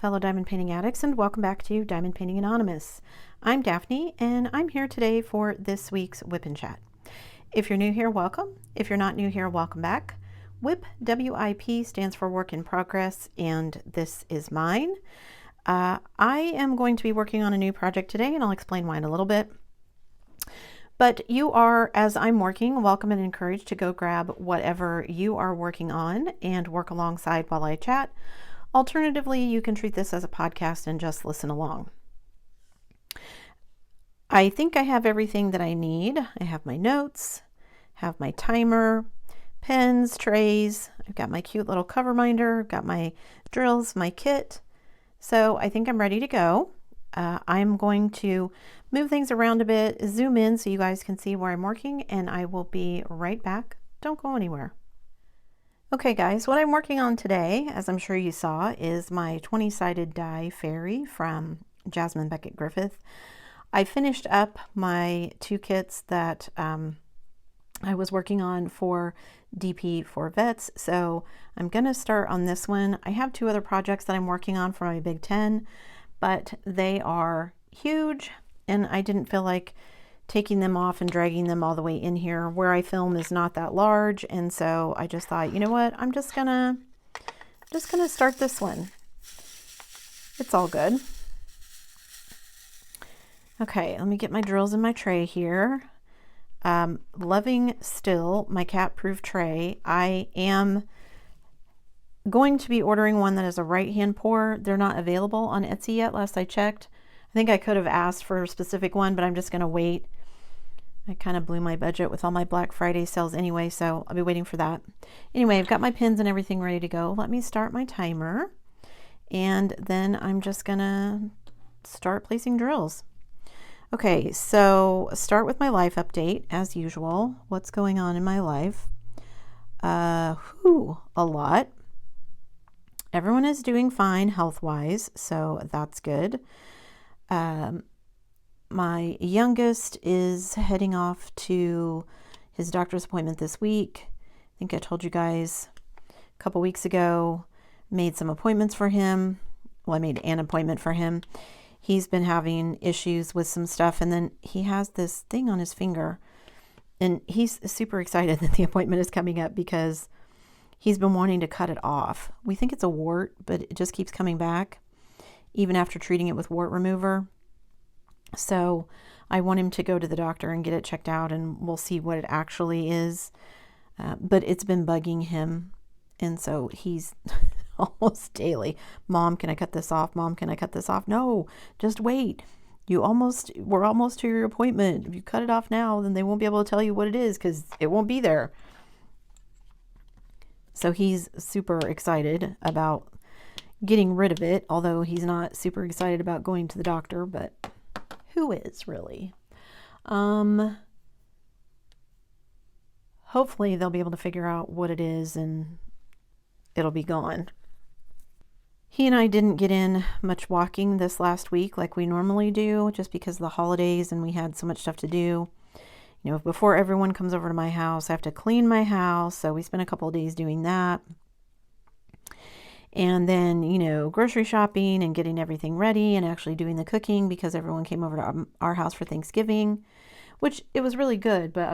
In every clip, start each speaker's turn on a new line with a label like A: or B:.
A: fellow diamond painting addicts, and welcome back to Diamond Painting Anonymous. I'm Daphne, and I'm here today for this week's WIP and Chat. If you're new here, welcome. If you're not new here, welcome back. WIP, W-I-P, stands for Work in Progress, and this is mine. I am going to be working on a new project today, and I'll explain why in a little bit. But you are, as I'm working, welcome and encouraged to go grab whatever you are working on and work alongside while I chat. Alternatively, you can treat this as a podcast and just listen along. I think I have everything that I need. I have my notes, have my timer, pens, trays. I've got my cute little cover minder, got my drills, my kit. So I think I'm ready to go. I'm going to move things around a bit, zoom in so you guys can see where I'm working, and I will be right back. Don't go anywhere. Okay guys, what I'm working on today, as I'm sure you saw, is my 20-sided die fairy from Jasmine Beckett Griffith. I finished up my two kits that I was working on for DP for vets, so I'm going to start on this one. I have two other projects that I'm working on for my Big 10, but they are huge and I didn't feel like taking them off and dragging them all the way in here. Where I film is not that large, and so I just thought, you know what, I'm just gonna start this one. It's all good. Okay, let me get my drills in my tray here. Loving still my cat-proof tray. I am going to be ordering one that is a right-hand pour. They're not available on Etsy yet, last I checked. I think I could have asked for a specific one, but I'm just going to wait. I kind of blew my budget with all my Black Friday sales anyway, so I'll be waiting for that. Anyway, I've got my pins and everything ready to go. Let me start my timer, and then I'm just going to start placing drills. Okay, so start with my life update, as usual. What's going on in my life? A lot. Everyone is doing fine health-wise, so that's good. My youngest is heading off to his doctor's appointment this week. I think I told you guys a couple weeks ago, made some appointments for him. Well, I made an appointment for him. He's been having issues with some stuff, and then he has this thing on his finger, and he's super excited that the appointment is coming up because he's been wanting to cut it off. We think it's a wart, but it just keeps coming back, even after treating it with wart remover. So I want him to go to the doctor and get it checked out, and we'll see what it actually is. But it's been bugging him, and so he's almost daily, Mom, can I cut this off? Mom, can I cut this off? No, just wait. We're almost to your appointment. If you cut it off now, then they won't be able to tell you what it is because it won't be there. So he's super excited about getting rid of it, although he's not super excited about going to the doctor, but who is really? Hopefully they'll be able to figure out what it is and it'll be gone. He and I didn't get in much walking this last week like we normally do, just because of the holidays and we had so much stuff to do. You know, before everyone comes over to my house, I have to clean my house. So we spent a couple of days doing that. And then, you know, grocery shopping and getting everything ready and actually doing the cooking because everyone came over to our house for Thanksgiving, which it was really good, but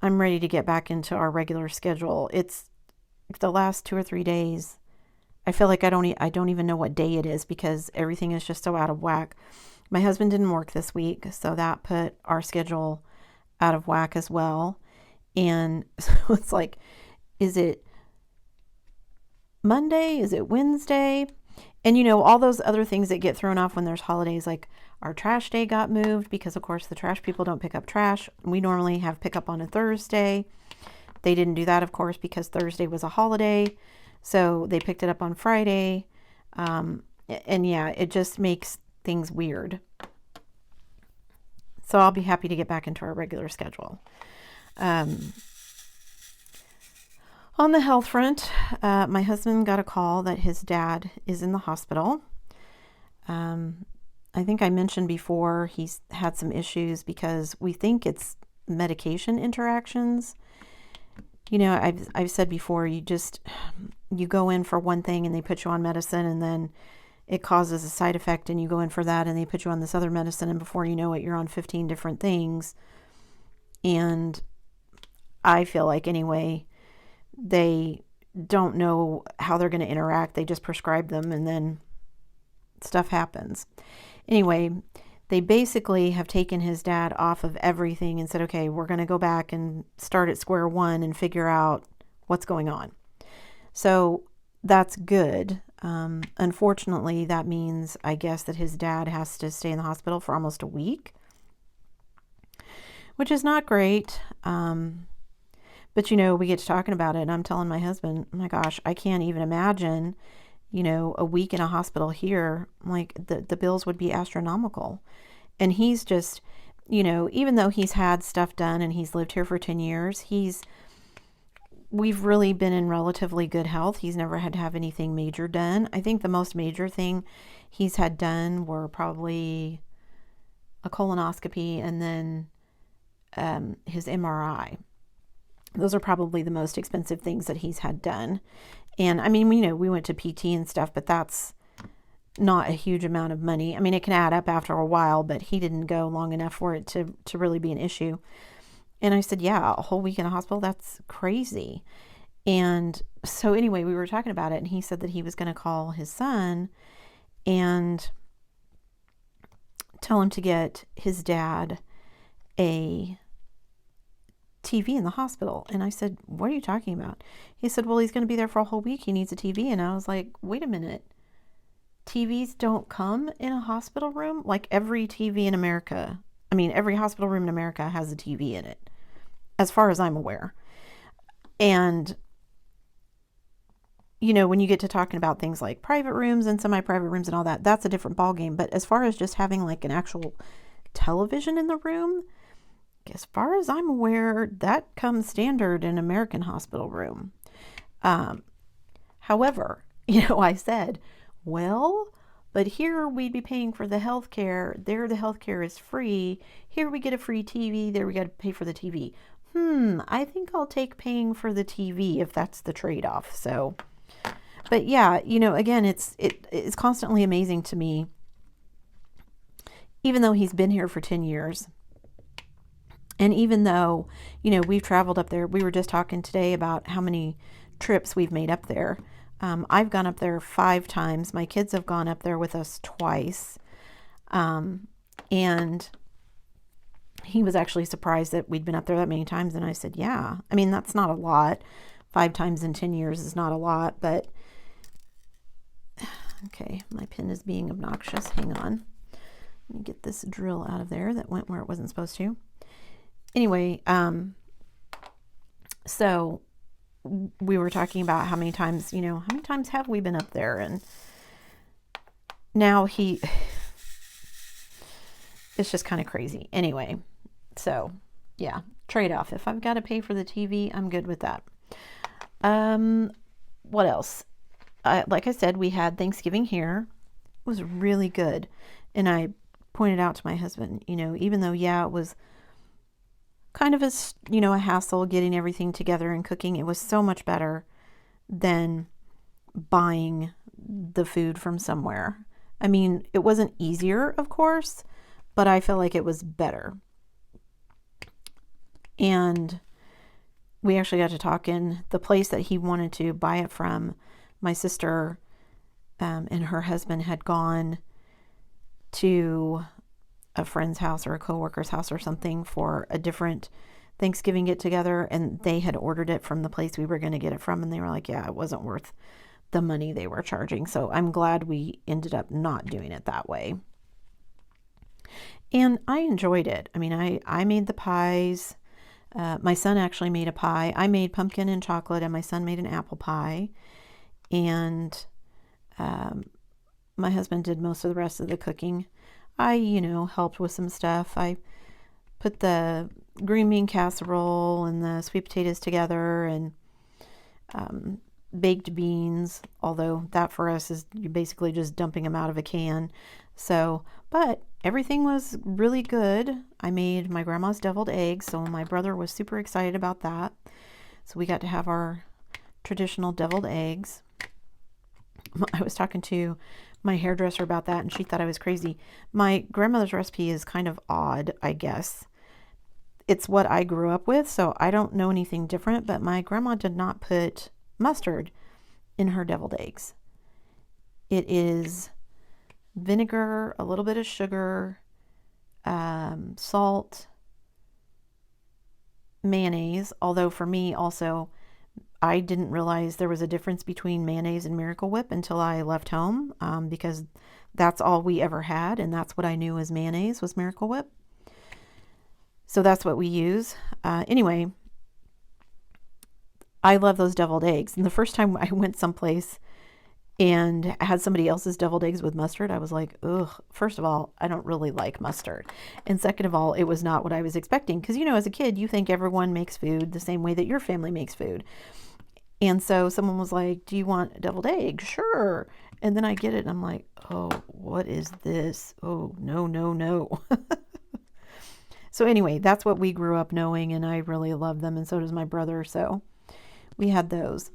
A: I'm ready to get back into our regular schedule. It's the last 2 or 3 days. I feel like I don't even know what day it is because everything is just so out of whack. My husband didn't work this week, so that put our schedule out of whack as well. And so it's like, is it Monday? Is it Wednesday? And you know, all those other things that get thrown off when there's holidays, like our trash day got moved because of course the trash people don't pick up trash. We normally have pickup on a Thursday. They didn't do that, of course, because Thursday was a holiday. So they picked it up on Friday. And yeah, it just makes things weird. So I'll be happy to get back into our regular schedule. On the health front, my husband got a call that his dad is in the hospital. I think I mentioned before he's had some issues because we think it's medication interactions. You know, I've said before, you go in for one thing and they put you on medicine, and then it causes a side effect and you go in for that and they put you on this other medicine, and before you know it, you're on 15 different things. And I feel like, anyway, they don't know how they're going to interact. They just prescribe them and then stuff happens. Anyway, they basically have taken his dad off of everything and said, okay, we're going to go back and start at square one and figure out what's going on. So that's good. Unfortunately, that means, I guess, that his dad has to stay in the hospital for almost a week, which is not great. But, we get to talking about it, and I'm telling my husband, oh my gosh, I can't even imagine, a week in a hospital here. Like, the bills would be astronomical. And he's just, even though he's had stuff done and he's lived here for 10 years, we've really been in relatively good health. He's never had to have anything major done. I think the most major thing he's had done were probably a colonoscopy and then his MRI. Those are probably the most expensive things that he's had done. And I mean, we went to PT and stuff, but that's not a huge amount of money. I mean, it can add up after a while, but he didn't go long enough for it to really be an issue. And I said, yeah, a whole week in a hospital, that's crazy. And so anyway, we were talking about it, and he said that he was going to call his son and tell him to get his dad a TV in the hospital. And I said, what are you talking about? He said, well, he's going to be there for a whole week. He needs a TV. And I was like, wait a minute. TVs don't come in a hospital room? Like, every TV in America, every hospital room in America has a TV in it, as far as I'm aware. And, when you get to talking about things like private rooms and semi-private rooms and all that, that's a different ballgame. But as far as just having like an actual television in the room, as far as I'm aware, that comes standard in American hospital room. However, I said, well, but here we'd be paying for the health care. There the health care is free. Here we get a free TV. There we got to pay for the TV. I think I'll take paying for the TV if that's the trade-off. So, but yeah, again, it's constantly amazing to me, even though he's been here for 10 years. And even though, we've traveled up there, we were just talking today about how many trips we've made up there. I've gone up there 5 times. My kids have gone up there with us twice. And he was actually surprised that we'd been up there that many times. And I said, yeah, that's not a lot. 5 times in 10 years is not a lot, but okay, my pen is being obnoxious. Hang on. Let me get this drill out of there that went where it wasn't supposed to. Anyway, so we were talking about how many times have we been up there? And now it's just kind of crazy. Anyway, so yeah, trade-off. If I've got to pay for the TV, I'm good with that. What else? Like I said, we had Thanksgiving here. It was really good. And I pointed out to my husband, even though, yeah, it was kind of a hassle getting everything together and cooking, it was so much better than buying the food from somewhere. It wasn't easier, of course, but I feel like it was better. And we actually got to talk in the place that he wanted to buy it from. My sister and her husband had gone to a friend's house or a coworker's house or something for a different Thanksgiving get together, and they had ordered it from the place we were going to get it from, and they were like, yeah, it wasn't worth the money they were charging. So I'm glad we ended up not doing it that way. And I enjoyed it. I made the pies. My son actually made a pie. I made pumpkin and chocolate, and my son made an apple pie. And my husband did most of the rest of the cooking. I, helped with some stuff. I put the green bean casserole and the sweet potatoes together, and baked beans, although that for us is you're basically just dumping them out of a can. So, but everything was really good. I made my grandma's deviled eggs, so my brother was super excited about that. So we got to have our traditional deviled eggs. I was talking to my hairdresser about that, and she thought I was crazy. My grandmother's recipe is kind of odd, I guess. It's what I grew up with, so I don't know anything different, but my grandma did not put mustard in her deviled eggs. It is vinegar, a little bit of sugar, salt, mayonnaise, although for me also, I didn't realize there was a difference between mayonnaise and Miracle Whip until I left home, because that's all we ever had, and that's what I knew as mayonnaise was Miracle Whip. So that's what we use. Anyway, I love those deviled eggs. And the first time I went someplace and had somebody else's deviled eggs with mustard, I was like, ugh, first of all, I don't really like mustard. And second of all, it was not what I was expecting. Because, as a kid, you think everyone makes food the same way that your family makes food. And so someone was like, do you want a deviled egg? Sure. And then I get it and I'm like, oh, what is this? Oh, no, no, no. So anyway, that's what we grew up knowing, and I really love them, and so does my brother. So we had those.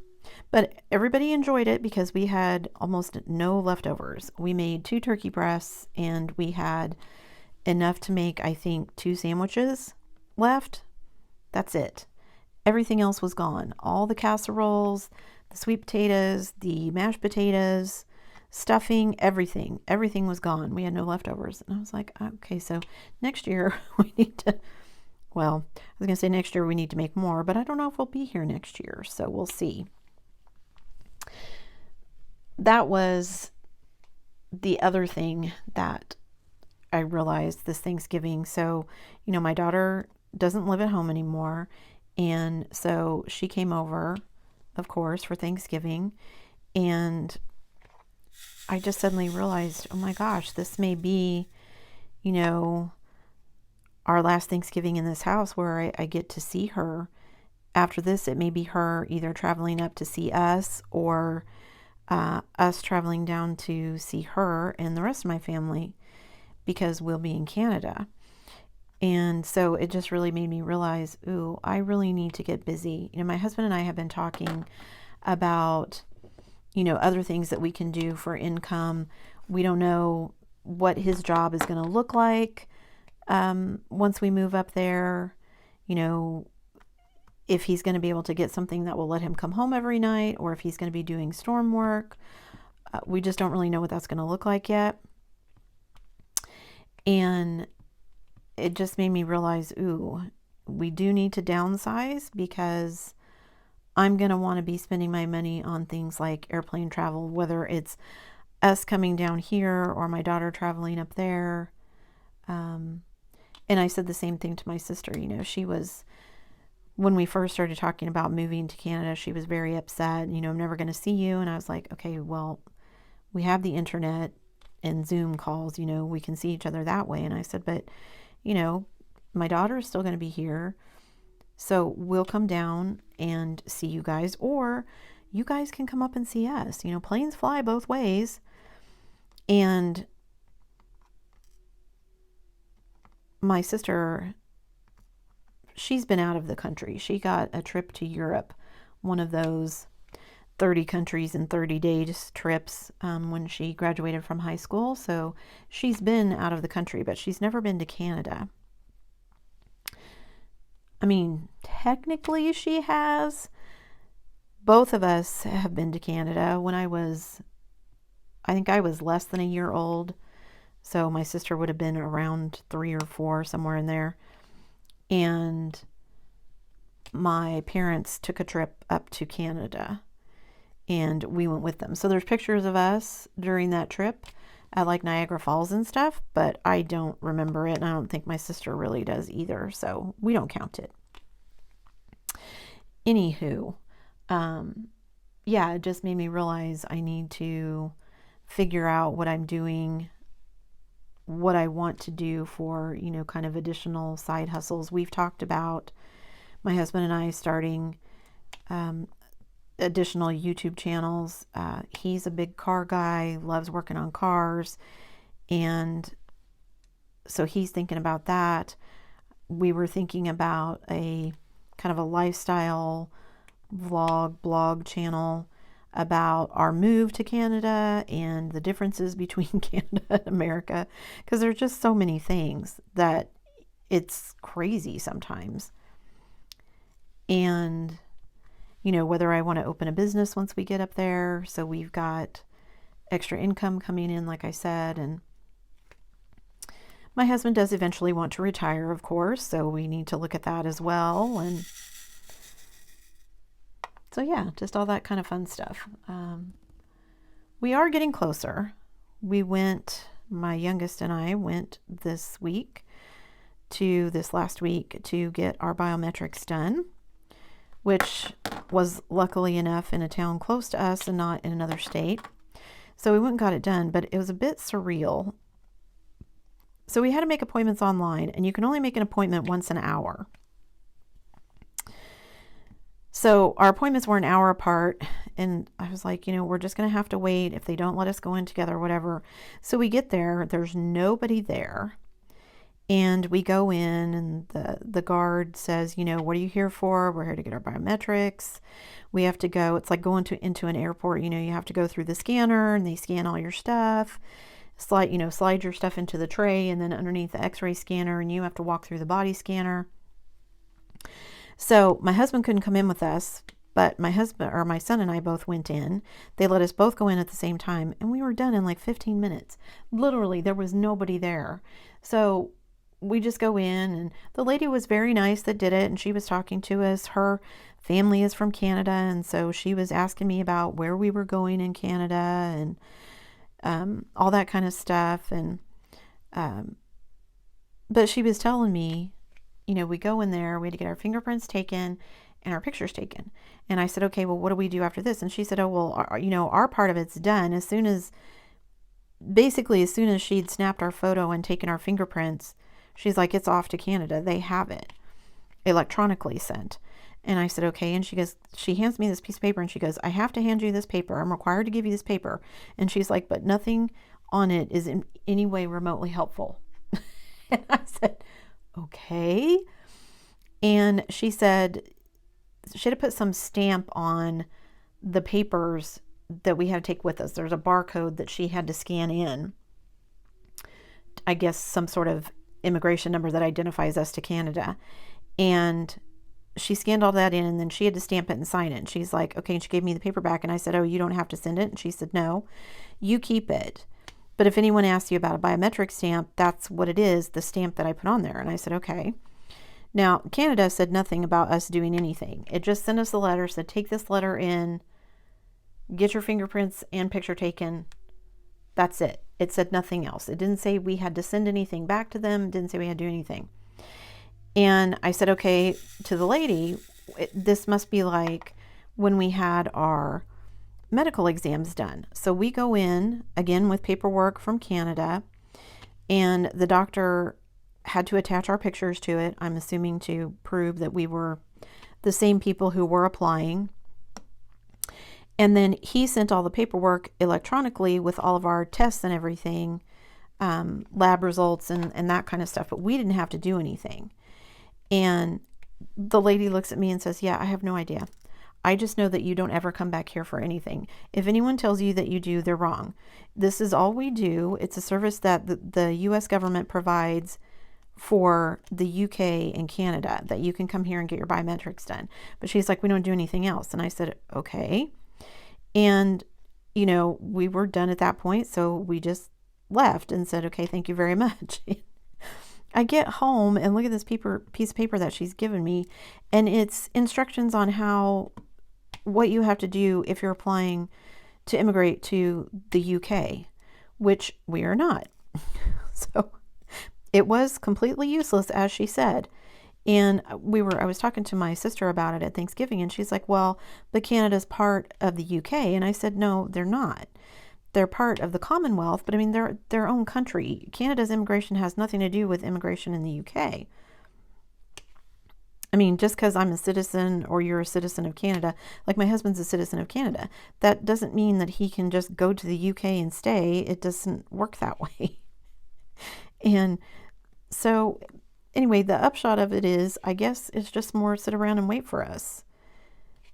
A: But everybody enjoyed it because we had almost no leftovers. We made 2 turkey breasts, and we had enough to make, I think, 2 sandwiches left. That's it. Everything else was gone. All the casseroles, the sweet potatoes, the mashed potatoes, stuffing, everything was gone. We had no leftovers. And I was like, okay, so next year we need to, well, I was going to say next year we need to make more, but I don't know if we'll be here next year. So we'll see. That was the other thing that I realized this Thanksgiving. So, my daughter doesn't live at home anymore. And so she came over, of course, for Thanksgiving. And I just suddenly realized, oh my gosh, this may be, our last Thanksgiving in this house where I get to see her. After this, it may be her either traveling up to see us or us traveling down to see her and the rest of my family, because we'll be in Canada. And so it just really made me realize, ooh, I really need to get busy. My husband and I have been talking about, other things that we can do for income. We don't know what his job is going to look like once we move up there. If he's going to be able to get something that will let him come home every night, or if he's going to be doing storm work. We just don't really know what that's going to look like yet. And it just made me realize, ooh, we do need to downsize, because I'm going to want to be spending my money on things like airplane travel, whether it's us coming down here or my daughter traveling up there. And I said the same thing to my sister. She was, when we first started talking about moving to Canada, she was very upset. I'm never going to see you. And I was like, okay, well, we have the internet and Zoom calls, we can see each other that way. And I said, but, my daughter is still going to be here. So we'll come down and see you guys, or you guys can come up and see us. Planes fly both ways. And my sister, she's been out of the country. She got a trip to Europe, one of those 30 countries in 30 days trips when she graduated from high school. So she's been out of the country, but she's never been to Canada. I mean, technically she has. Both of us have been to Canada when I think I was less than a year old. So my sister would have been around 3 or 4, somewhere in there. And my parents took a trip up to Canada and we went with them. So there's pictures of us during that trip at like Niagara Falls and stuff, but I don't remember it, and I don't think my sister really does either, so we don't count it. Anywho, yeah, it just made me realize I need to figure out what I'm doing, what I want to do for, kind of additional side hustles. We've talked about, my husband and I, starting additional YouTube channels. He's a big car guy, loves working on cars, and so he's thinking about that. We were thinking about a kind of a lifestyle blog channel. about our move to Canada and the differences between Canada and America, because there's just so many things that it's crazy sometimes. And, you know, whether I want to open a business once we get up there, so we've got extra income coming in, like I said, and my husband does eventually want to retire, of course, so we need to look at that as well. And so, yeah, just all that kind of fun stuff. We are getting closer. My youngest and I went this last week to get our biometrics done, which was luckily enough in a town close to us and not in another state. So we went and got it done, but it was a bit surreal. So we had to make appointments online, and you can only make an appointment once an hour. So our appointments were an hour apart, and I was like, you know, we're just going to have to wait if they don't let us go in together, whatever. So we get there, there's nobody there, and we go in, and the guard says, you know, what are you here for? We're here to get our biometrics. We have to go, it's like going into an airport, you know, you have to go through the scanner, and they scan all your stuff. Slide your stuff into the tray, and then underneath the x-ray scanner, and you have to walk through the body scanner. So my husband couldn't come in with us, but my son and I both went in. They let us both go in at the same time, and we were done in like 15 minutes. Literally, there was nobody there. So we just go in, and the lady was very nice that did it, and she was talking to us. Her family is from Canada, and so she was asking me about where we were going in Canada and all that kind of stuff. And but she was telling me, you know, we go in there, we had to get our fingerprints taken and our pictures taken. And I said, okay, well, what do we do after this? And she said, oh, well, our part of it's done. As soon as she'd snapped our photo and taken our fingerprints, she's like, it's off to Canada. They have it electronically sent. And I said, okay. And she hands me this piece of paper, and she goes, I have to hand you this paper. I'm required to give you this paper. And she's like, but nothing on it is in any way remotely helpful. And I said, okay. And she said she had to put some stamp on the papers that we had to take with us. There's a barcode that she had to scan in. I guess some sort of immigration number that identifies us to Canada. And she scanned all that in, and then she had to stamp it and sign it. And she's like, okay. And she gave me the paper back, and I said, oh, you don't have to send it. And she said, no, you keep it. But if anyone asks you about a biometric stamp, that's what it is, the stamp that I put on there. And I said, okay. Now, Canada said nothing about us doing anything. It just sent us a letter, said, take this letter in, get your fingerprints and picture taken. That's it. It said nothing else. It didn't say we had to send anything back to them. It didn't say we had to do anything. And I said, okay, to the lady, this must be like when we had our medical exams done. So we go in, again, with paperwork from Canada, and the doctor had to attach our pictures to it, I'm assuming to prove that we were the same people who were applying. And then he sent all the paperwork electronically with all of our tests and everything, lab results and that kind of stuff, but we didn't have to do anything. And the lady looks at me and says, yeah, I have no idea. I just know that you don't ever come back here for anything. If anyone tells you that you do, they're wrong. This is all we do. It's a service that the U.S. government provides for the UK and Canada, that you can come here and get your biometrics done. But she's like, we don't do anything else. And I said, okay. And, you know, we were done at that point. So we just left and said, okay, thank you very much. I get home and look at this piece of paper that she's given me, and it's instructions on what you have to do if you're applying to immigrate to the UK, which we are not. So it was completely useless, as she said. And I was talking to my sister about it at Thanksgiving, and she's like, well, but Canada's part of the UK. And I said, no, they're not. They're part of the Commonwealth, but I mean, they're their own country. Canada's immigration has nothing to do with immigration in the UK. I mean, just because I'm a citizen or you're a citizen of Canada, like my husband's a citizen of Canada, that doesn't mean that he can just go to the UK and stay. It doesn't work that way. And so anyway, the upshot of it is, I guess it's just more sit around and wait for us.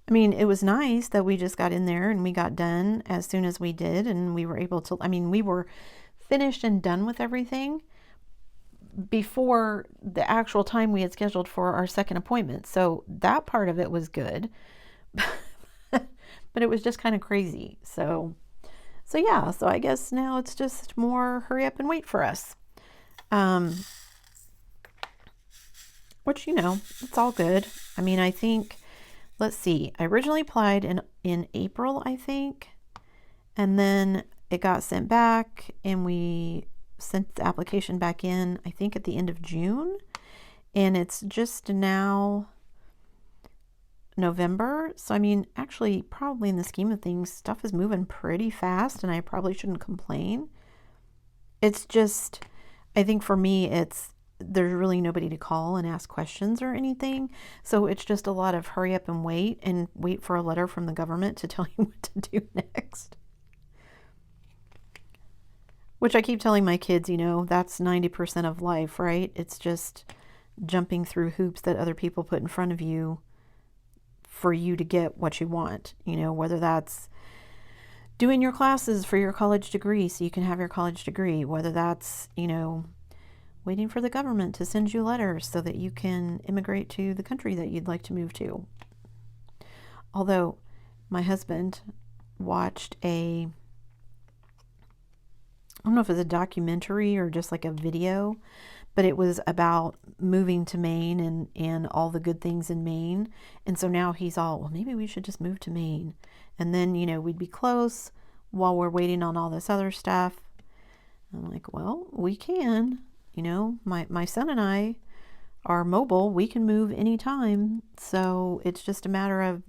A: I mean, it was nice that we just got in there and we got done as soon as we did, and we were able to, I mean, we were finished and done with everything before the actual time we had scheduled for our second appointment. So that part of it was good, but it was just kind of crazy. So yeah, so I guess now it's just more hurry up and wait for us. Which, you know, it's all good. I mean, I think, let's see, I originally applied in April, I think, and then it got sent back and we sent the application back in, I think at the end of June, and it's just now November. So, I mean, actually, probably in the scheme of things, stuff is moving pretty fast and I probably shouldn't complain. It's just, I think for me, there's really nobody to call and ask questions or anything. So it's just a lot of hurry up and wait for a letter from the government to tell you what to do next. Which I keep telling my kids, you know, that's 90% of life, right? It's just jumping through hoops that other people put in front of you for you to get what you want. You know, whether that's doing your classes for your college degree so you can have your college degree, whether that's, you know, waiting for the government to send you letters so that you can immigrate to the country that you'd like to move to. Although my husband watched I don't know if it's a documentary or just like a video, but it was about moving to Maine and all the good things in Maine. And so now he's all, well, maybe we should just move to Maine. And then, you know, we'd be close while we're waiting on all this other stuff. I'm like, well, we can. You know, my son and I are mobile. We can move anytime. So it's just a matter of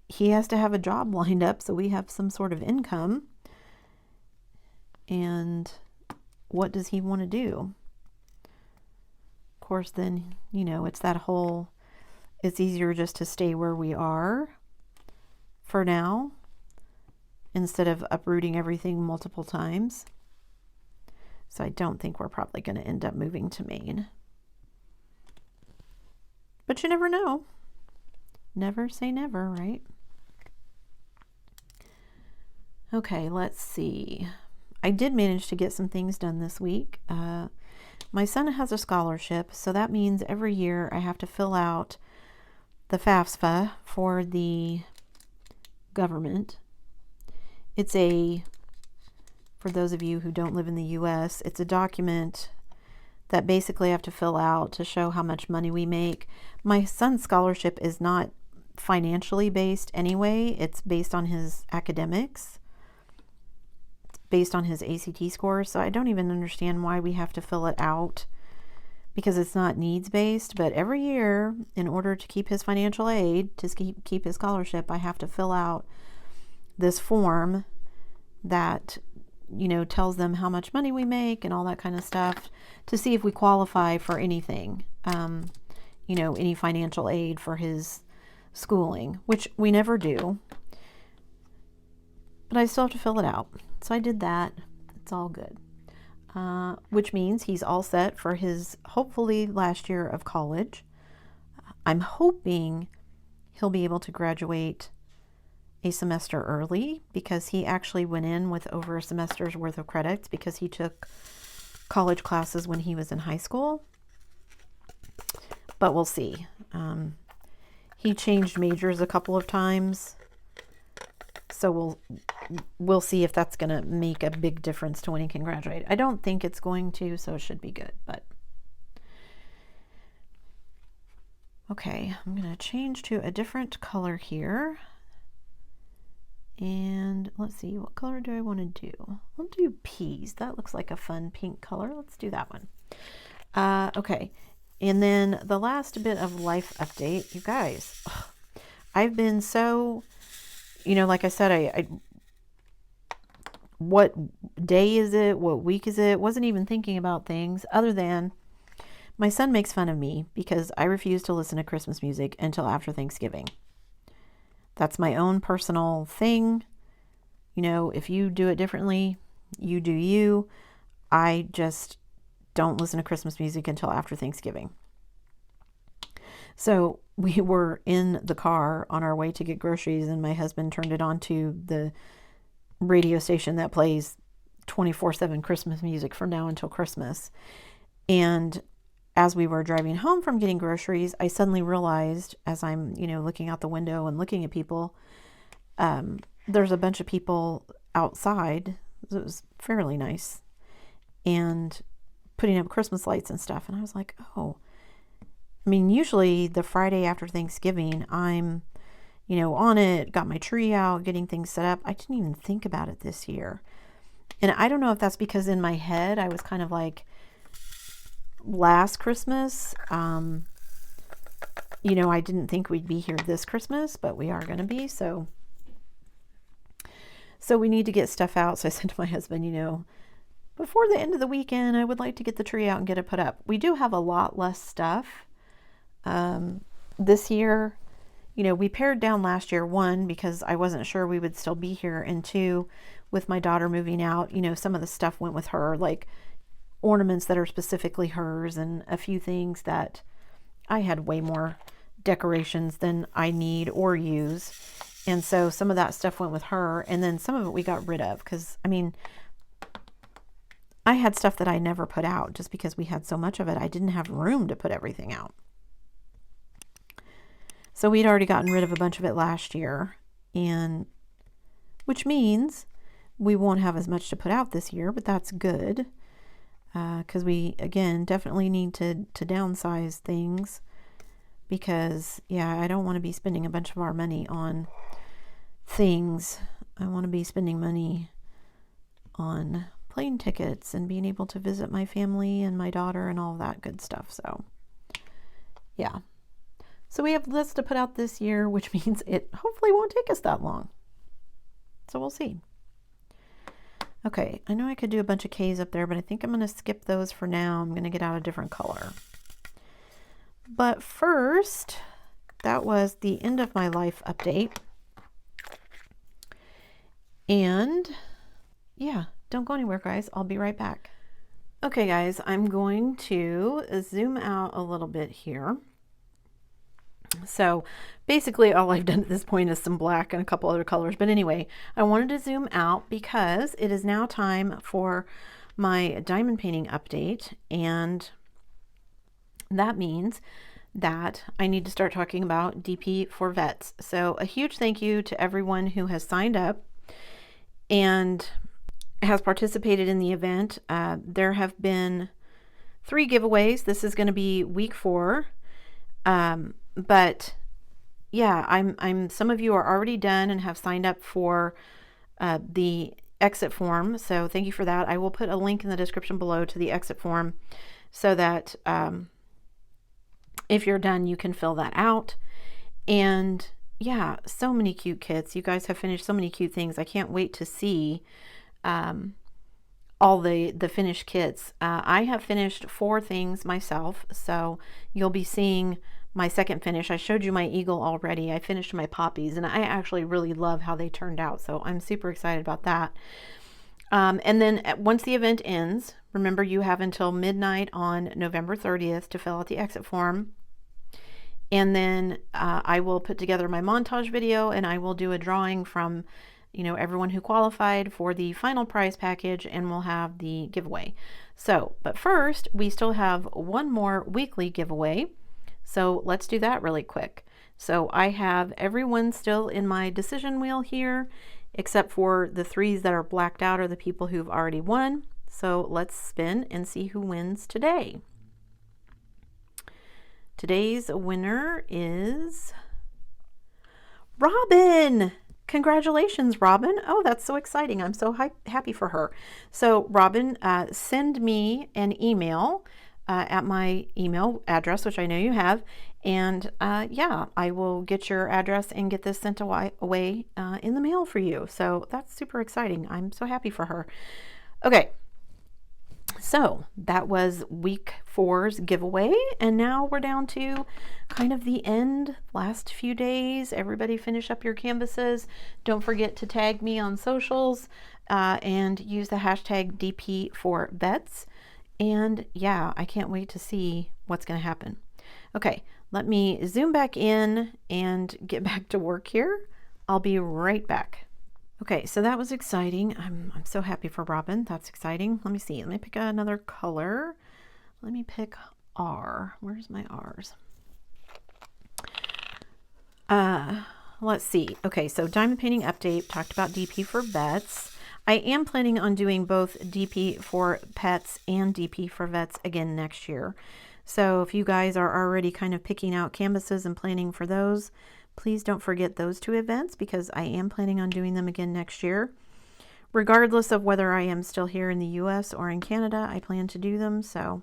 A: he has to have a job lined up so we have some sort of income. And what does he want to do? Of course, then, you know, it's easier just to stay where we are for now instead of uprooting everything multiple times. So I don't think we're probably going to end up moving to Maine. But you never know. Never say never, right? Okay, let's see. I did manage to get some things done this week. My son has a scholarship, so that means every year I have to fill out the FAFSA for the government. It's for those of you who don't live in the U.S., it's a document that basically I have to fill out to show how much money we make. My son's scholarship is not financially based anyway. It's based on his academics. It's based on his ACT scores. So I don't even understand why we have to fill it out because it's not needs based. But every year, in order to keep his financial aid, to keep his scholarship, I have to fill out this form that, you know, tells them how much money we make and all that kind of stuff to see if we qualify for anything, you know, any financial aid for his schooling, which we never do. But I still have to fill it out. So I did that. It's all good. Which means he's all set for his hopefully last year of college. I'm hoping he'll be able to graduate a semester early because he actually went in with over a semester's worth of credits because he took college classes when he was in high school. But we'll see. He changed majors a couple of times. So we'll see if that's going to make a big difference to when he can graduate. I don't think it's going to, so it should be good. But okay, I'm going to change to a different color here. And let's see, what color do I want to do? I'll do peas. That looks like a fun pink color. Let's do that one. Okay. And then the last bit of life update, you guys, I've been so, you know, like I said, what day is it? What week is it? Wasn't even thinking about things other than my son makes fun of me because I refuse to listen to Christmas music until after Thanksgiving. That's my own personal thing. You know, if you do it differently, you do you. I just don't listen to Christmas music until after Thanksgiving. So we were in the car on our way to get groceries, and my husband turned it on to the radio station that plays 24/7 Christmas music from now until Christmas. And as we were driving home from getting groceries, I suddenly realized, as I'm, looking out the window and looking at people, there's a bunch of people outside. It was fairly nice, and putting up Christmas lights and stuff. And I was like, oh, I mean, usually the Friday after Thanksgiving, I'm, on it, got my tree out, getting things set up. I didn't even think about it this year. And I don't know if that's because in my head, I was kind of like, last Christmas, I didn't think we'd be here this Christmas, but we are going to be. So we need to get stuff out. So I said to my husband, before the end of the weekend, I would like to get the tree out and get it put up. We do have a lot less stuff this year. We pared down last year, one, because I wasn't sure we would still be here, and two, with my daughter moving out, some of the stuff went with her, like ornaments that are specifically hers, and a few things that I had way more decorations than I need or use. And so some of that stuff went with her, and then some of it we got rid of, because I had stuff that I never put out just because we had so much of it. I didn't have room to put everything out. So we'd already gotten rid of a bunch of it last year, and which means we won't have as much to put out this year, but that's good, because we, again, definitely need to downsize things, because, yeah, I don't want to be spending a bunch of our money on things. I want to be spending money on plane tickets and being able to visit my family and my daughter and all that good stuff. So, yeah. So we have lists to put out this year, which means it hopefully won't take us that long. So we'll see. Okay, I know I could do a bunch of K's up there, but I think I'm going to skip those for now. I'm going to get out a different color. But first, that was the end of my life update. And yeah, don't go anywhere, guys. I'll be right back. Okay, guys, I'm going to zoom out a little bit here. So basically all I've done at this point is some black and a couple other colors. But anyway, I wanted to zoom out because it is now time for my diamond painting update. And that means that I need to start talking about DP for vets. So a huge thank you to everyone who has signed up and has participated in the event. There have been 3 giveaways. This is going to be week 4. But yeah, I'm some of you are already done and have signed up for the exit form. So thank you for that. I will put a link in the description below to the exit form so that if you're done, you can fill that out. And yeah, so many cute kits. You guys have finished so many cute things. I can't wait to see all the finished kits. I have finished 4 things myself, so you'll be seeing my second finish. I showed you my eagle already. I finished my poppies, and I actually really love how they turned out, so I'm super excited about that. And then once the event ends, remember you have until midnight on November 30th to fill out the exit form. And then I will put together my montage video, and I will do a drawing from everyone who qualified for the final prize package, and we'll have the giveaway. So, but first, we still have one more weekly giveaway. So let's do that really quick. So I have everyone still in my decision wheel here, except for the 3s that are blacked out are the people who've already won. So let's spin and see who wins today. Today's winner is Robin. Congratulations, Robin. Oh, that's so exciting. I'm so happy for her. So Robin, send me an email at my email address, which I know you have, and yeah, I will get your address and get this sent away in the mail for you. So that's super exciting. I'm so happy for her. Okay, so that was week 4's giveaway, and now we're down to kind of the end, last few days. Everybody finish up your canvases. Don't forget to tag me on socials and use the hashtag DP for vets. And yeah, I can't wait to see what's going to happen. Okay, let me zoom back in and get back to work here. I'll be right back. Okay, so that was exciting. I'm so happy for Robin. That's exciting. Let me see. Let me pick another color. Let me pick R. Where's my R's? Let's see. Okay, so diamond painting update, talked about DP for vets. I am planning on doing both DP for pets and DP for vets again next year. So if you guys are already kind of picking out canvases and planning for those, please don't forget those two events, because I am planning on doing them again next year. Regardless of whether I am still here in the US or in Canada, I plan to do them. So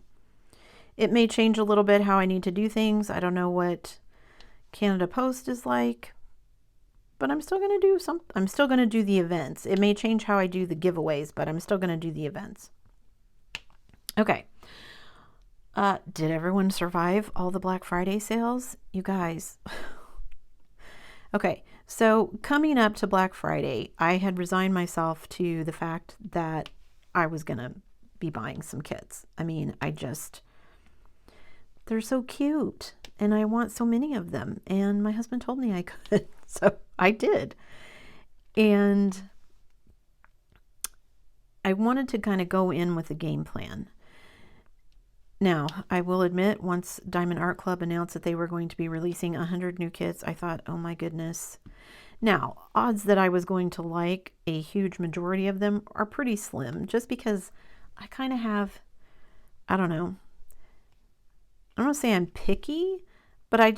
A: it may change a little bit how I need to do things. I don't know what Canada Post is like, but I'm still going to do I'm still going to do the events. It may change how I do the giveaways, but I'm still going to do the events. Okay. Did everyone survive all the Black Friday sales? You guys. Okay, so coming up to Black Friday, I had resigned myself to the fact that I was going to be buying some kits. I mean, they're so cute, and I want so many of them, and my husband told me I could, so I did. And I wanted to kind of go in with a game plan. Now, I will admit, once Diamond Art Club announced that they were going to be releasing 100 new kits, I thought, oh my goodness. Now, odds that I was going to like a huge majority of them are pretty slim, just because I kind of have, I don't know, I don't want to say I'm picky, but I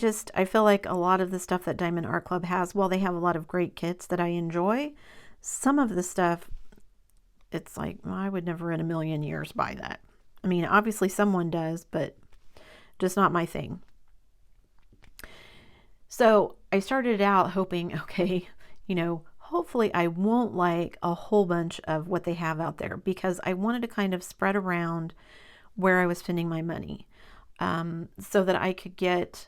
A: feel like a lot of the stuff that Diamond Art Club has, while they have a lot of great kits that I enjoy, some of the stuff, it's like, well, I would never in a million years buy that. I mean, obviously someone does, but just not my thing. So I started out hoping, okay, hopefully I won't like a whole bunch of what they have out there, because I wanted to kind of spread around where I was spending my money, so that I could get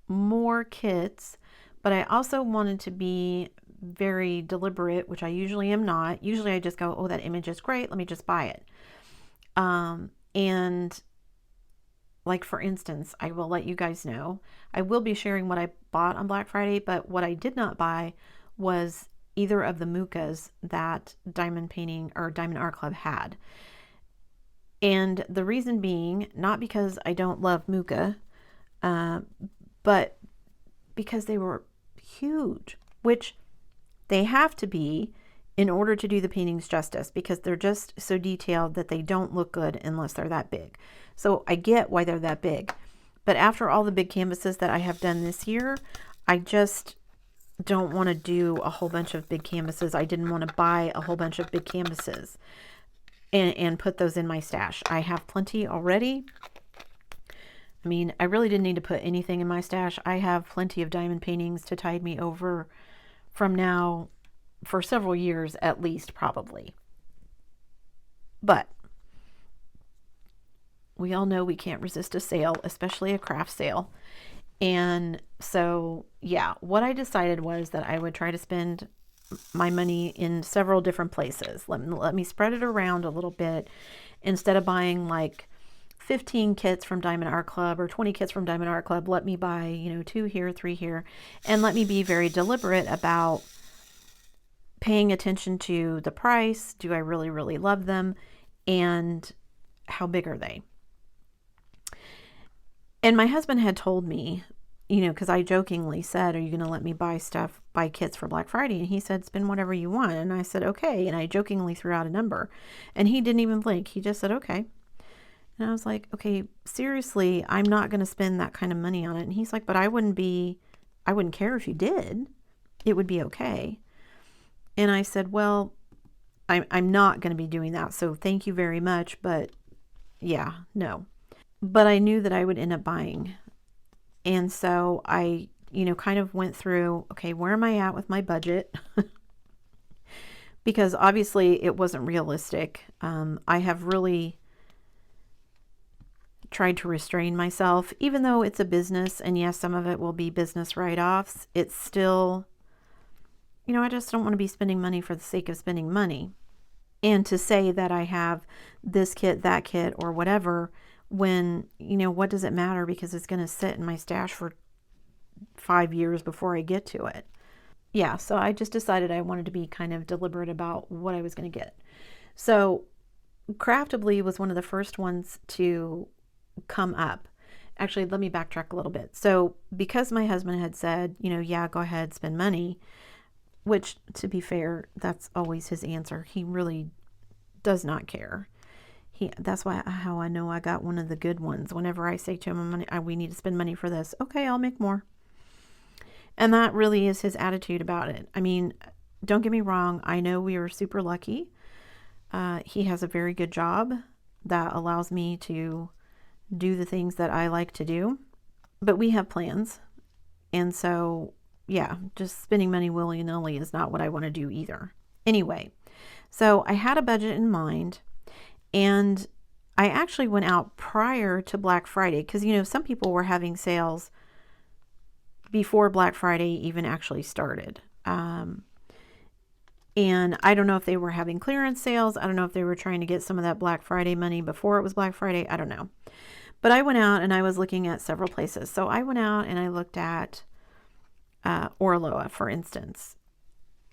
A: more kits. But I also wanted to be very deliberate, which I usually am not. Usually I just go, oh, that image is great, let me just buy it. And like, for instance, I will let you guys know, I will be sharing what I bought on Black Friday, but what I did not buy was either of the Mukas that Diamond Painting or Diamond Art Club had. And the reason being, not because I don't love Muka, but because they were huge, which they have to be in order to do the paintings justice, because they're just so detailed that they don't look good unless they're that big. So I get why they're that big. But after all the big canvases that I have done this year, I just don't want to do a whole bunch of big canvases. I didn't want to buy a whole bunch of big canvases and put those in my stash. I have plenty already. I mean, I really didn't need to put anything in my stash. I have plenty of diamond paintings to tide me over from now for several years at least, probably. But we all know we can't resist a sale, especially a craft sale. And so, yeah, what I decided was that I would try to spend my money in several different places. Let me spread it around a little bit. Instead of buying like 15 kits from Diamond Art Club or 20 kits from Diamond Art Club, let me buy, 2 here, 3 here, and let me be very deliberate about paying attention to the price. Do I really, really love them? And how big are they? And my husband had told me, because I jokingly said, are you going to let me buy kits for Black Friday? And he said, spend whatever you want. And I said, okay. And I jokingly threw out a number, and he didn't even blink. He just said, okay. And I was like, okay, seriously, I'm not going to spend that kind of money on it. And he's like, but I wouldn't care if you did. It would be okay. And I said, well, I'm not going to be doing that. So thank you very much. But yeah, no. But I knew that I would end up buying. And so I, kind of went through, okay, where am I at with my budget? Because obviously it wasn't realistic. I have really tried to restrain myself, even though it's a business, and yes, some of it will be business write-offs. It's still, I just don't want to be spending money for the sake of spending money. And to say that I have this kit, that kit, or whatever, when, you know, what does it matter, because it's going to sit in my stash for 5 years before I get to it. Yeah, so I just decided I wanted to be kind of deliberate about what I was going to get. So Craftably was one of the first ones to come up. Actually, let me backtrack a little bit. So because my husband had said, you know, yeah, go ahead, spend money, which, to be fair, that's always his answer. He really does not care. That's how I know I got one of the good ones. Whenever I say to him, we need to spend money for this. Okay, I'll make more. And that really is his attitude about it. I mean, don't get me wrong. I know we are super lucky. He has a very good job that allows me to do the things that I like to do. But we have plans. And so, yeah, just spending money willy-nilly is not what I want to do either. Anyway, so I had a budget in mind. And I actually went out prior to Black Friday because, you know, some people were having sales before Black Friday even actually started. And I don't know if they were having clearance sales. I don't know if they were trying to get some of that Black Friday money before it was Black Friday. I don't know. But I went out and I was looking at several places. So I went out and I looked at Orloa, for instance.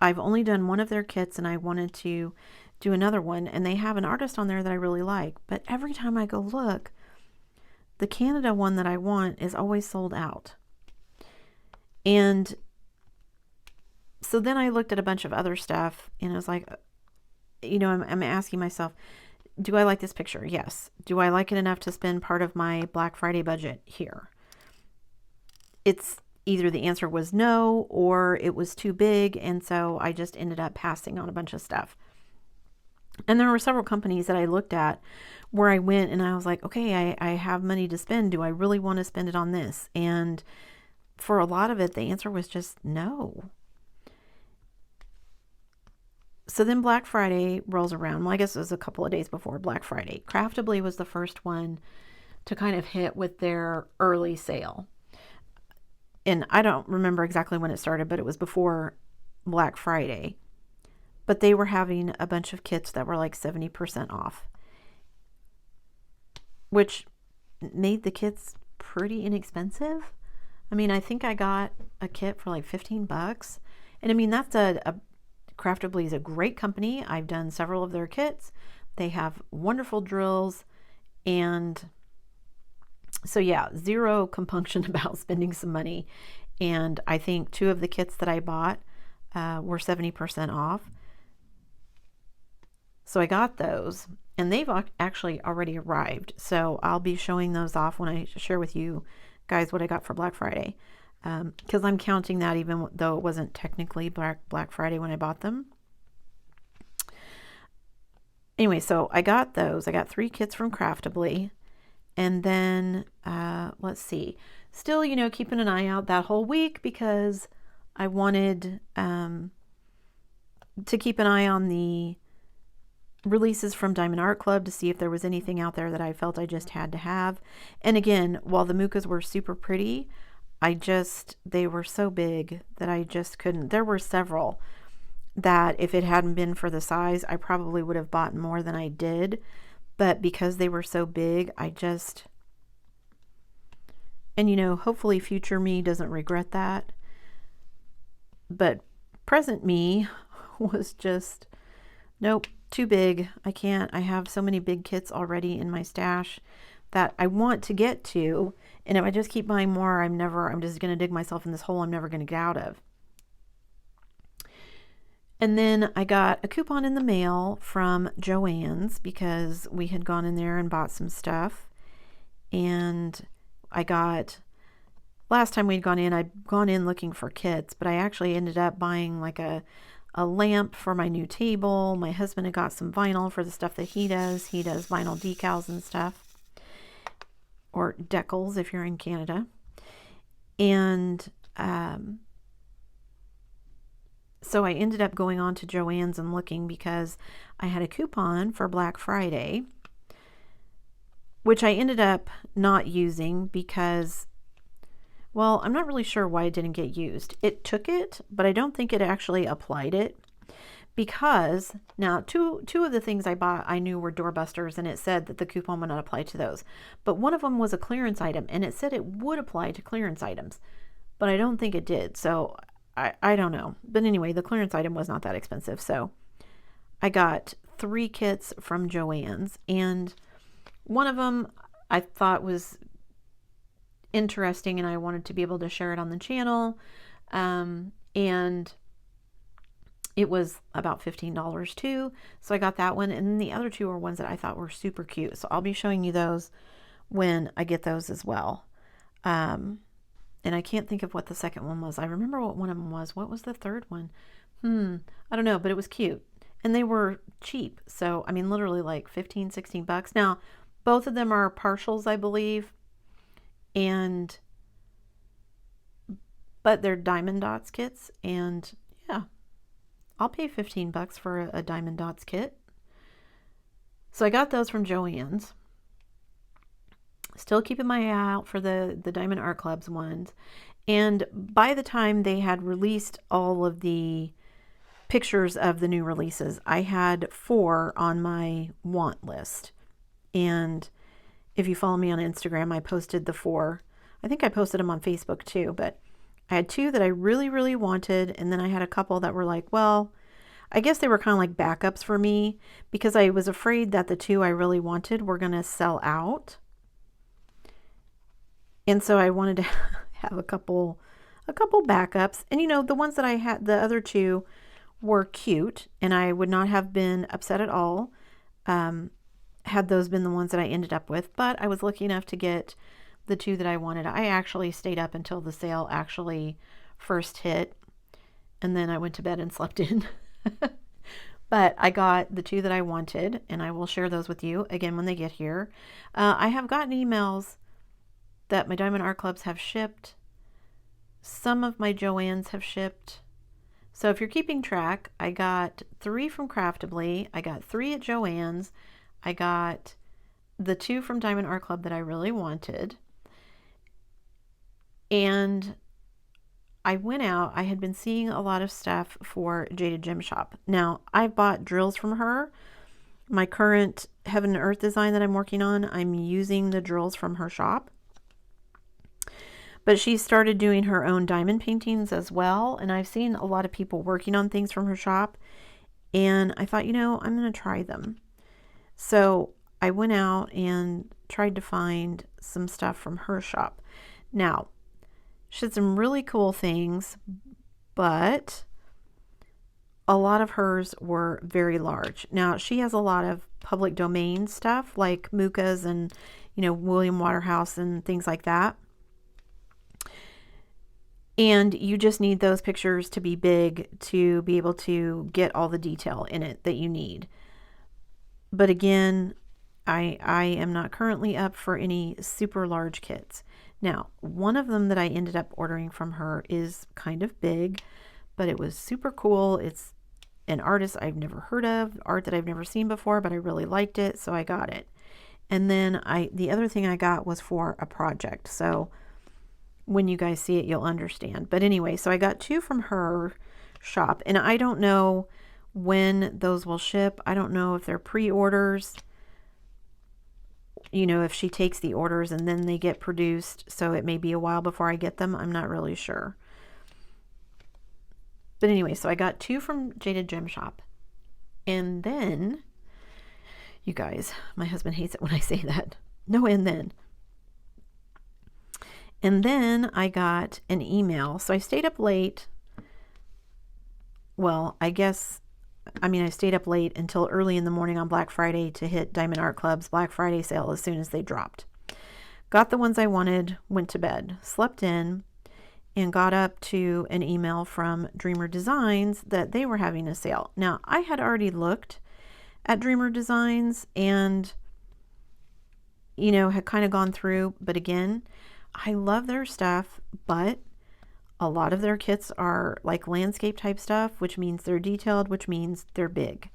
A: I've only done one of their kits and I wanted to do another one, and they have an artist on there that I really like. But every time I go look, the Canada one that I want is always sold out. And so then I looked at a bunch of other stuff and I was like, you know, I'm asking myself, do I like this picture? Yes. Do I like it enough to spend part of my Black Friday budget here? It's either the answer was no, or it was too big. And so I just ended up passing on a bunch of stuff. And there were several companies that I looked at where I went and I was like, okay, I have money to spend. Do I really want to spend it on this? And for a lot of it, the answer was just no. So then Black Friday rolls around. Well, I guess it was a couple of days before Black Friday. Craftably was the first one to kind of hit with their early sale. And I don't remember exactly when it started, but it was before Black Friday. But they were having a bunch of kits that were like 70% off, which made the kits pretty inexpensive. I mean, I think I got a kit for like $15. And I mean, that's Craftably is a great company. I've done several of their kits. They have wonderful drills. And so yeah, zero compunction about spending some money. And I think 2 of the kits that I bought were 70% off. So I got those, and they've actually already arrived. So I'll be showing those off when I share with you guys what I got for Black Friday. Because I'm counting that even though it wasn't technically Black Friday when I bought them. Anyway, so I got those. I got 3 kits from Craftably. And then, let's see. Still, you know, keeping an eye out that whole week because I wanted to keep an eye on the releases from Diamond Art Club to see if there was anything out there that I felt I just had to have. And again, while the Mukas were super pretty, they were so big that I just couldn't. There were several that if it hadn't been for the size, I probably would have bought more than I did. But because they were so big, and you know, hopefully future me doesn't regret that. But present me was just, nope, too big. I can't. I have so many big kits already in my stash that I want to get to. And if I just keep buying more, I'm just going to dig myself in this hole I'm never going to get out of. And then I got a coupon in the mail from Joann's because we had gone in there and bought some stuff. And last time I'd gone in looking for kits, but I actually ended up buying like a lamp for my new table. My husband had got some vinyl for the stuff that he does. He does vinyl decals and stuff, or decals if you're in Canada. And so I ended up going on to Joann's and looking because I had a coupon for Black Friday, which I ended up not using because, well, I'm not really sure why it didn't get used. It took it, but I don't think it actually applied it because now two of the things I bought I knew were doorbusters, and it said that the coupon would not apply to those. But one of them was a clearance item, and it said it would apply to clearance items, but I don't think it did. So I don't know. But anyway, the clearance item was not that expensive. So I got 3 kits from Joann's, and one of them I thought was interesting, and I wanted to be able to share it on the channel. And it was about $15 too. So I got that one. And then the other 2 are ones that I thought were super cute. So I'll be showing you those when I get those as well. And I can't think of what the second one was. I remember what one of them was. What was the third one? I don't know, but it was cute. And they were cheap. So, I mean, literally like 15, 16 bucks. Now, both of them are partials, I believe. But they're Diamond Dots kits. And yeah, I'll pay 15 bucks for a Diamond Dots kit. So I got those from Joann's. Still keeping my eye out for the Diamond Art Club's ones. And by the time they had released all of the pictures of the new releases, I had 4 on my want list. And if you follow me on Instagram, I posted the 4. I think I posted them on Facebook too, but I had 2 that I really, really wanted. And then I had a couple that were like, well, I guess they were kind of like backups for me, because I was afraid that the 2 I really wanted were going to sell out. And so I wanted to have a couple backups. And you know, the ones that I had, the other 2 were cute, and I would not have been upset at all had those been the ones that I ended up with. But I was lucky enough to get the 2 that I wanted. I actually stayed up until the sale actually first hit, and then I went to bed and slept in. But I got the 2 that I wanted, and I will share those with you again when they get here. I have gotten emails that my Diamond Art Clubs have shipped. Some of my Joann's have shipped. So if you're keeping track, I got 3 from Craftably. I got 3 at Joann's. I got the 2 from Diamond Art Club that I really wanted. And I went out. I had been seeing a lot of stuff for Jaded Gem Shop. Now, I bought drills from her. My current Heaven and Earth design that I'm working on, I'm using the drills from her shop. But she started doing her own diamond paintings as well. And I've seen a lot of people working on things from her shop. And I thought, you know, I'm going to try them. So I went out and tried to find some stuff from her shop. Now, she had some really cool things, but a lot of hers were very large. Now, she has a lot of public domain stuff like Muka's and, you know, William Waterhouse and things like that. And you just need those pictures to be big to be able to get all the detail in it that you need. But again, I am not currently up for any super large kits. Now, one of them that I ended up ordering from her is kind of big, but it was super cool. It's an artist I've never heard of, art that I've never seen before, but I really liked it, so I got it. And then the other thing I got was for a project. So when you guys see it, you'll understand. But anyway, so I got 2 from her shop, and I don't know when those will ship. I don't know if they're pre-orders, you know, if she takes the orders and then they get produced. So it may be a while before I get them. I'm not really sure. But anyway, so I got 2 from Jaded Gem Shop. And then, you guys, my husband hates it when I say that. No, and then. And then I got an email. So I stayed up late. Well, I stayed up late until early in the morning on Black Friday to hit Diamond Art Club's Black Friday sale as soon as they dropped. Got the ones I wanted, went to bed, slept in, and got up to an email from Dreamer Designs that they were having a sale. Now, I had already looked at Dreamer Designs and, you know, had kind of gone through, but again, I love their stuff, but a lot of their kits are like landscape type stuff, which means they're detailed, which means they're big.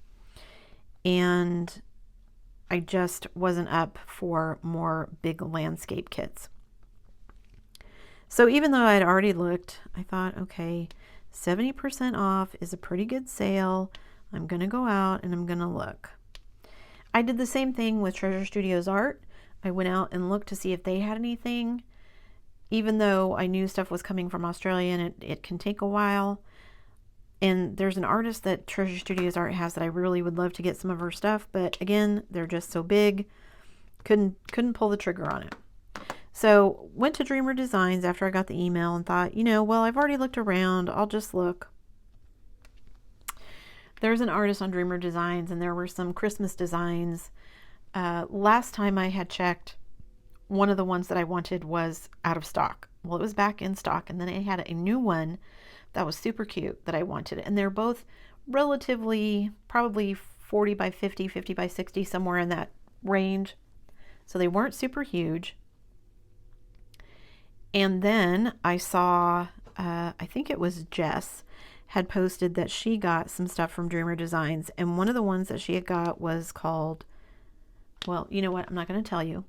A: And I just wasn't up for more big landscape kits. So even though I'd already looked, I thought, okay, 70% off is a pretty good sale. I'm going to go out and I'm going to look. I did the same thing with Treasure Studios art. I went out and looked to see if they had anything, even though I knew stuff was coming from Australia and it can take a while. And there's an artist that Treasure Studios art has that I really would love to get some of her stuff, but again, they're just so big, couldn't pull the trigger on it. So went to Dreamer Designs after I got the email and thought, you know, well, I've already looked around, I'll just look. There's an artist on Dreamer Designs and there were some Christmas designs. Last time I had checked, one of the ones that I wanted was out of stock. Well, it was back in stock, and then it had a new one that was super cute that I wanted. And they're both relatively, probably 40 by 50, 50 by 60, somewhere in that range. So they weren't super huge. And then I saw, I think it was Jess, had posted that she got some stuff from Dreamer Designs. And one of the ones that she had got was called, well, you know what? I'm not going to tell you.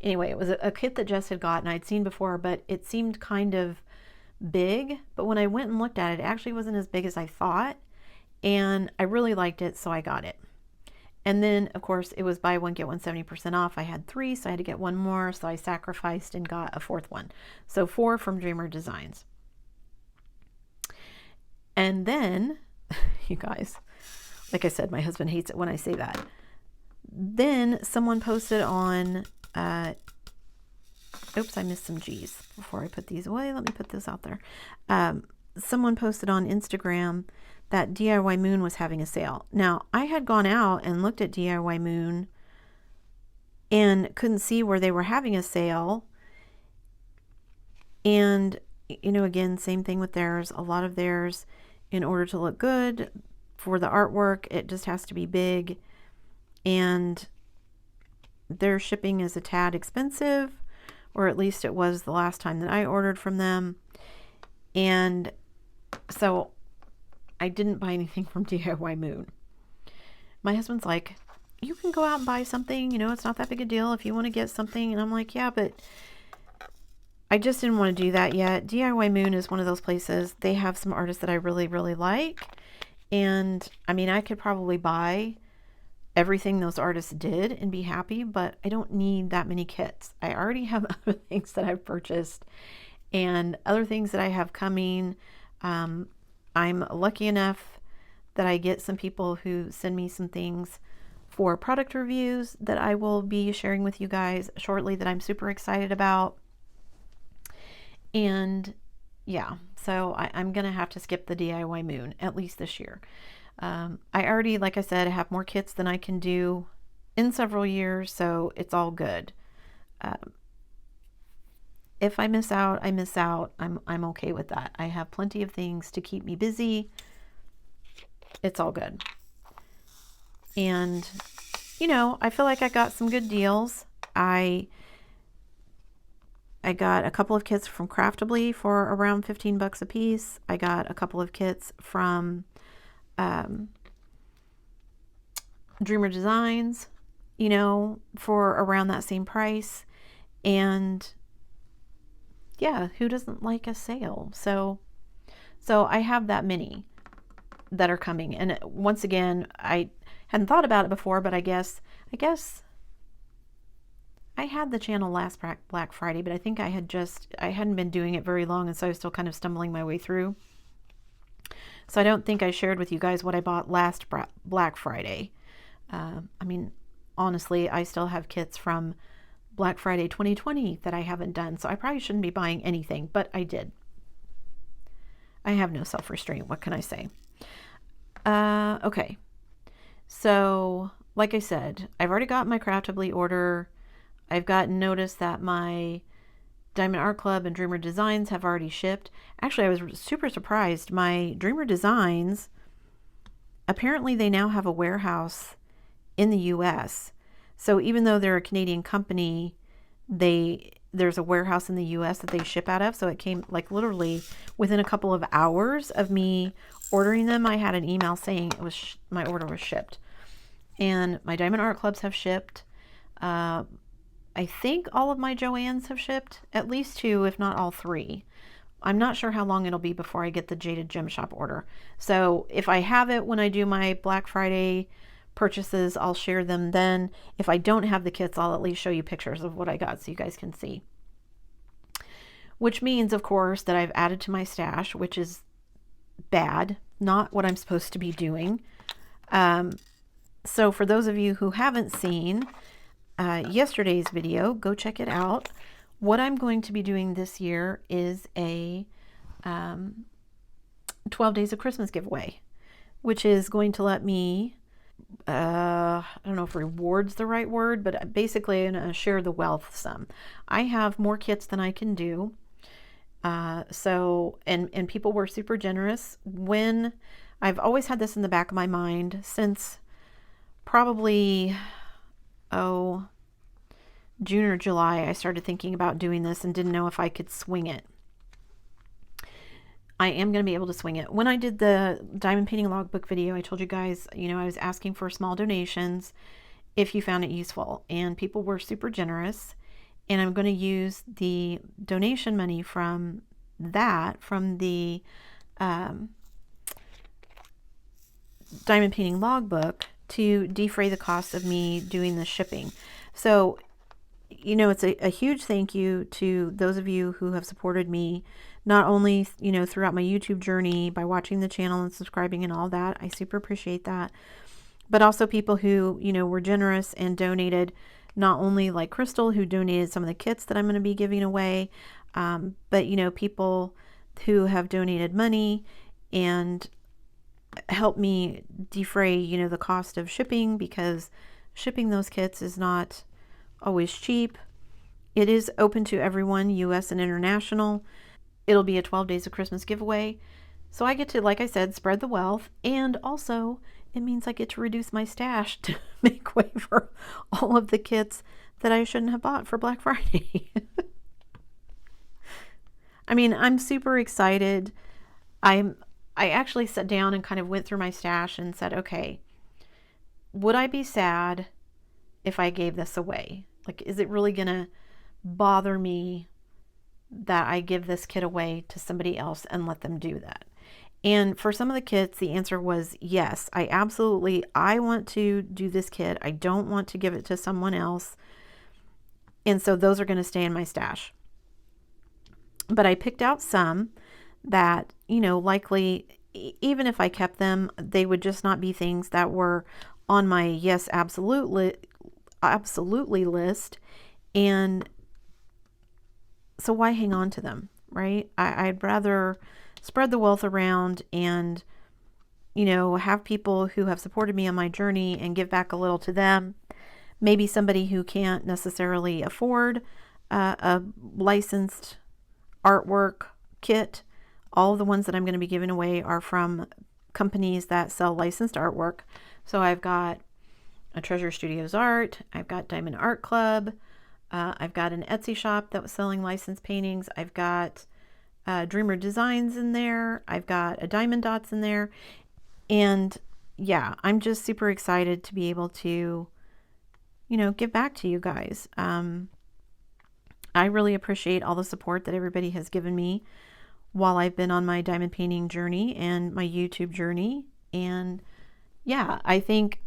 A: Anyway, it was a kit that Jess had got and I'd seen before, but it seemed kind of big. But when I went and looked at it, it actually wasn't as big as I thought. And I really liked it, so I got it. And then, of course, it was buy one, get one 70% off. I had 3, so I had to get one more. So I sacrificed and got a 4th one. So 4 from Dreamer Designs. And then, you guys, like I said, my husband hates it when I say that. Then someone posted on, oops, I missed some G's before I put these away. Let me put this out there. Someone posted on Instagram that DIY Moon was having a sale. Now, I had gone out and looked at DIY Moon and couldn't see where they were having a sale. And, you know, again, same thing with theirs. A lot of theirs, in order to look good for the artwork, it just has to be big. And their shipping is a tad expensive, or at least it was the last time that I ordered from them. And so I didn't buy anything from DIY Moon. My husband's like, you can go out and buy something, you know, it's not that big a deal if you want to get something. And I'm like, yeah, but I just didn't want to do that yet. DIY Moon is one of those places. They have some artists that I really, really like. And I mean, I could probably buy everything those artists did and be happy, but I don't need that many kits. I already have other things that I've purchased and other things that I have coming. I'm lucky enough that I get some people who send me some things for product reviews that I will be sharing with you guys shortly that I'm super excited about. And yeah, so I'm going to have to skip the DIY Moon, at least this year. I already, like I said, have more kits than I can do in several years, so it's all good. If I miss out, I miss out. I'm okay with that. I have plenty of things to keep me busy. It's all good. And, you know, I feel like I got some good deals. I got a couple of kits from Craftably for around 15 bucks a piece. I got a couple of kits from Dreamer Designs, you know, for around that same price. And yeah, who doesn't like a sale? So I have that many that are coming. And once again, I hadn't thought about it before, but I guess I had the channel last Black Friday, but I think I hadn't been doing it very long, and so I was still kind of stumbling my way through. So I don't think I shared with you guys what I bought last Black Friday. I mean, honestly, I still have kits from Black Friday 2020 that I haven't done, so I probably shouldn't be buying anything, but I did. I have no self-restraint. What can I say? Okay. So, like I said, I've already got my Craftably order. I've gotten notice that my Diamond Art Club and Dreamer Designs have already shipped. Actually, I was super surprised. My Dreamer Designs, apparently they now have a warehouse in the US. So even though they're a Canadian company, there's a warehouse in the US that they ship out of. So it came like literally within a couple of hours of me ordering them, I had an email saying it was my order was shipped. And my Diamond Art Clubs have shipped. I think all of my Joann's have shipped, at least 2, if not all 3. I'm not sure how long it'll be before I get the Jaded Gem Shop order. So if I have it when I do my Black Friday purchases, I'll share them then. If I don't have the kits, I'll at least show you pictures of what I got so you guys can see. Which means, of course, that I've added to my stash, which is bad, not what I'm supposed to be doing. So for those of you who haven't seen yesterday's video, go check it out. What I'm going to be doing this year is a 12 Days of Christmas giveaway, which is going to let me, I don't know if reward's the right word, but basically I'm going to share the wealth some. I have more kits than I can do. And people were super generous. When I've always had this in the back of my mind since probably, June or July, I started thinking about doing this and didn't know if I could swing it. I am going to be able to swing it. When I did the diamond painting logbook video, I told you guys, I was asking for small donations if you found it useful, and people were super generous. And I'm going to use the donation money from the diamond painting logbook to defray the cost of me doing the shipping. So, it's a huge thank you to those of you who have supported me, not only, throughout my YouTube journey by watching the channel and subscribing and all that. I super appreciate that. But also people who, were generous and donated, not only like Crystal, who donated some of the kits that I'm going to be giving away, but, people who have donated money and help me defray, the cost of shipping, because shipping those kits is not always cheap. It is open to everyone, US and international. It'll be a 12 Days of Christmas giveaway. So I get to, like I said, spread the wealth, and also it means I get to reduce my stash to make way for all of the kits that I shouldn't have bought for Black Friday. I mean, I'm super excited. I actually sat down and kind of went through my stash and said, okay, would I be sad if I gave this away? Like, is it really going to bother me that I give this kit away to somebody else and let them do that? And for some of the kits, the answer was yes. I want to do this kit. I don't want to give it to someone else. And so those are going to stay in my stash. But I picked out some that, likely, even if I kept them, they would just not be things that were on my yes, absolutely list. And so why hang on to them, right? I'd rather spread the wealth around and, have people who have supported me on my journey and give back a little to them. Maybe somebody who can't necessarily afford a licensed artwork kit. All of the ones that I'm going to be giving away are from companies that sell licensed artwork. So I've got a Treasure Studios Art, I've got Diamond Art Club, I've got an Etsy shop that was selling licensed paintings, I've got Dreamer Designs in there, I've got a Diamond Dots in there, and yeah, I'm just super excited to be able to, give back to you guys. I really appreciate all the support that everybody has given me while I've been on my diamond painting journey and my YouTube journey. And yeah, I think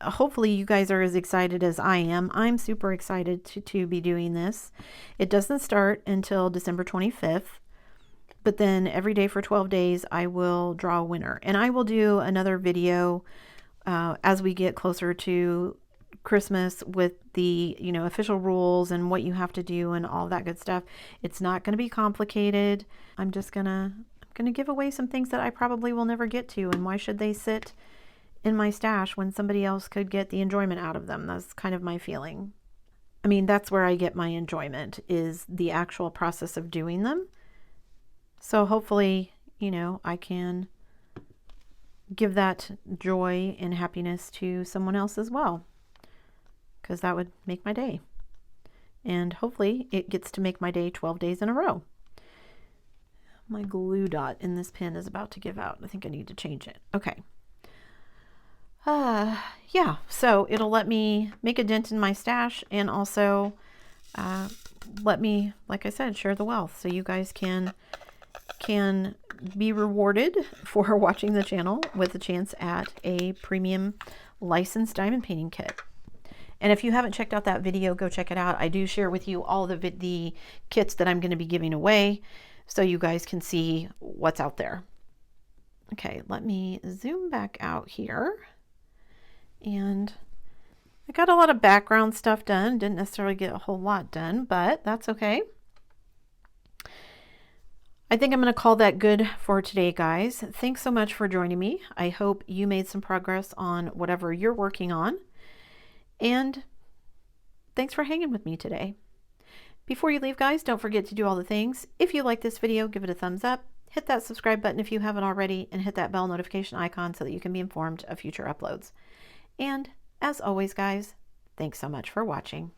A: hopefully you guys are as excited as I am. I'm super excited to be doing this. It doesn't start until December 25th, but then every day for 12 days, I will draw a winner. And I will do another video as we get closer to Christmas with the, official rules and what you have to do and all that good stuff. It's not going to be complicated. I'm going to give away some things that I probably will never get to. And why should they sit in my stash when somebody else could get the enjoyment out of them? That's kind of my feeling. I mean, that's where I get my enjoyment, is the actual process of doing them. So hopefully, I can give that joy and happiness to someone else as well, because that would make my day. And hopefully it gets to make my day 12 days in a row. My glue dot in this pen is about to give out. I think I need to change it. Okay. Yeah, so it'll let me make a dent in my stash, and also let me, like I said, share the wealth, so you guys can can be rewarded for watching the channel with a chance at a premium licensed diamond painting kit. And if you haven't checked out that video, go check it out. I do share with you all the kits that I'm going to be giving away so you guys can see what's out there. Okay, let me zoom back out here. And I got a lot of background stuff done. Didn't necessarily get a whole lot done, but that's okay. I think I'm going to call that good for today, guys. Thanks so much for joining me. I hope you made some progress on whatever you're working on. And thanks for hanging with me today. Before you leave, guys, don't forget to do all the things. If you like this video, give it a thumbs up. Hit that subscribe button if you haven't already, and hit that bell notification icon so that you can be informed of future uploads. And as always, guys, thanks so much for watching.